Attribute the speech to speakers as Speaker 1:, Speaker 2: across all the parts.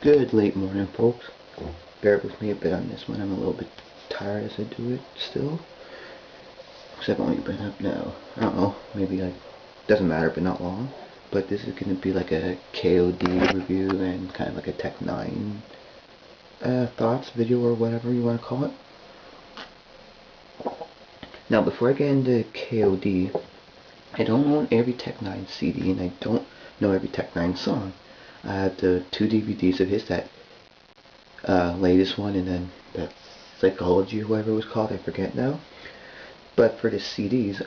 Speaker 1: Good late morning, folks. Bear with me a bit on this one. I'm a little bit tired as I do it still. Because I've only been up now, I don't know, maybe like, doesn't matter, but not long. But this is going to be like a K.O.D review and kind of like a Tech N9ne thoughts video or whatever you want to call it. Now, before I get into K.O.D, I don't own every Tech N9ne CD and I don't know every Tech N9ne song. I have the 2 DVDs of his, that latest one and then that Psychology or whatever it was called, I forget now. But for the CDs,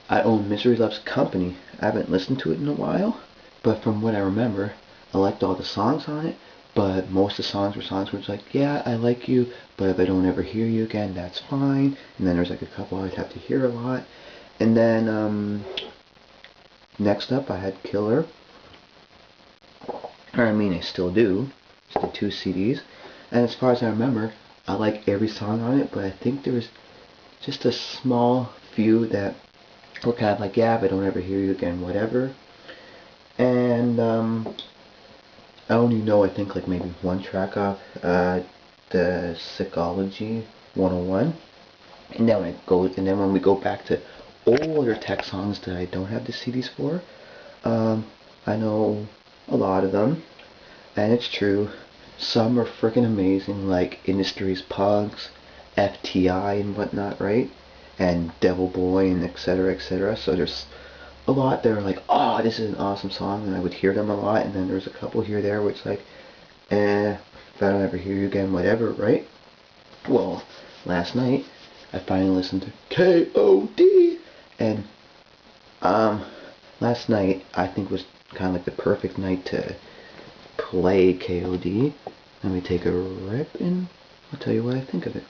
Speaker 1: I own Misery Loves Company. I haven't listened to it in a while, but from what I remember, I liked all the songs on it, but most of the songs were like, yeah, I like you, but if I don't ever hear you again, that's fine. And then there's like a couple I'd have to hear a lot. And then, next up I had Killer. I mean, I still do. It's the 2 CDs. And as far as I remember, I like every song on it, but I think there was just a small few that were kind of like, yeah, but I don't ever hear you again, whatever. And I only know, I think, like maybe one track off the Psychology 101. And then when we go back to older tech songs that I don't have the CDs for, I know a lot of them, and it's true. Some are freaking amazing, like Industries Punks, FTI and whatnot, right? And Devil Boy and etc. etc. So there's a lot that are like, oh, this is an awesome song, and I would hear them a lot. And then there's a couple here there where it's like, if I don't ever hear you again, whatever, right? Well, last night I finally listened to K.O.D. and last night I think was kind of like the perfect night to play K.O.D. Let me take a rip and I'll tell you what I think of it.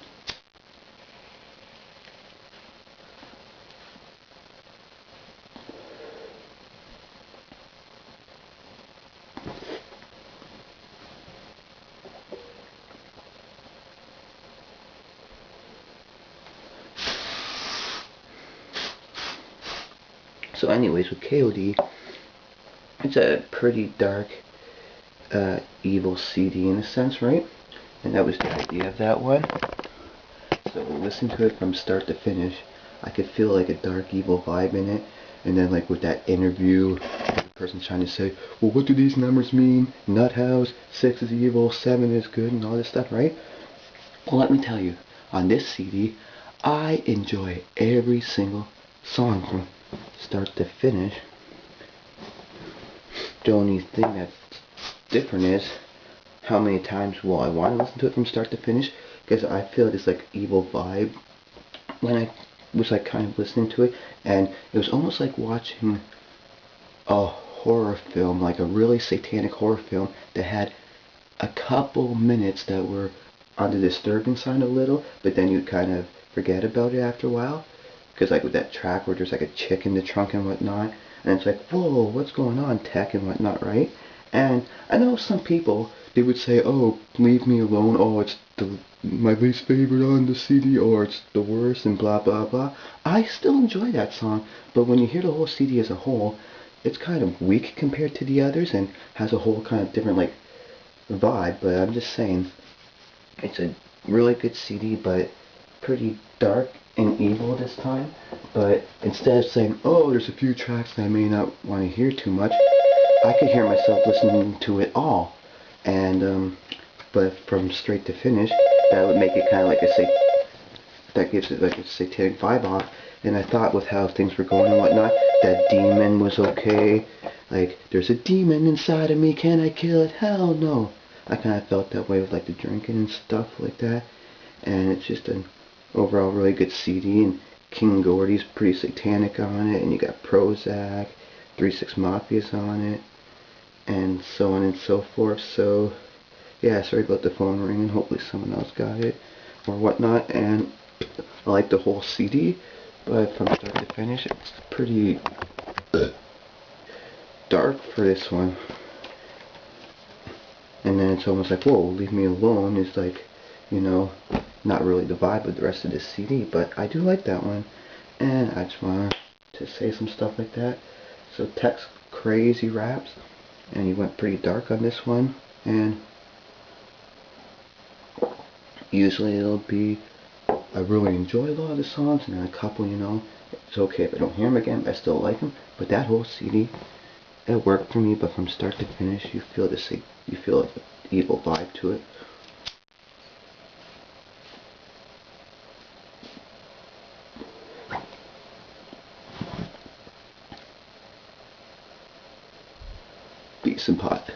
Speaker 1: So anyways, with K.O.D, it's a pretty dark, evil CD in a sense, right? And that was the idea of that one. So listen to it from start to finish. I could feel like a dark, evil vibe in it. And then like with that interview, the person's trying to say, well, what do these numbers mean? Nut house, 6 is evil, 7 is good, and all this stuff, right? Well, let me tell you, on this CD, I enjoy every single song from start to finish. The only thing that's different is how many times will I want to listen to it from start to finish, because I feel this like evil vibe when I was like kind of listening to it, and it was almost like watching a horror film, like a really satanic horror film that had a couple minutes that were on the disturbing side a little, but then you kind of forget about it after a while, because like with that track where there's like a chick in the trunk and whatnot, and it's like, whoa, what's going on, tech and whatnot, right? And I know some people, they would say, oh, leave me alone, oh, it's my least favorite on the CD, or it's the worst, and blah blah blah. I still enjoy that song, but when you hear the whole CD as a whole, it's kind of weak compared to the others, and has a whole kind of different like vibe. But I'm just saying, it's a really good CD, but pretty dark and evil this time. But instead of saying, oh, there's a few tracks that I may not want to hear too much, I could hear myself listening to it all. And but from straight to finish, that would make it kind of like that gives it like a satanic vibe off. And I thought with how things were going and whatnot, that demon was okay. Like, there's a demon inside of me, can I kill it? Hell no. I kind of felt that way with like the drinking and stuff like that. And it's just an overall really good CD, and K.O.D's pretty satanic on it, and you got Prozac, 3-6 Mafia's on it, and so on and so forth. So yeah, sorry about the phone ringing, hopefully someone else got it or whatnot. And I like the whole CD, but from start to finish it's pretty dark for this one. And then it's almost like, whoa, leave me alone is like, you know, not really the vibe of the rest of this CD, but I do like that one, and I just wanted to say some stuff like that. So Tech's crazy raps, and he went pretty dark on this one, and usually it'll be, I really enjoy a lot of the songs, and then a couple, you know, it's okay if I don't hear them again, but I still like them. But that whole CD, it worked for me. But from start to finish, you feel this, you feel like an evil vibe to it. Decent pot.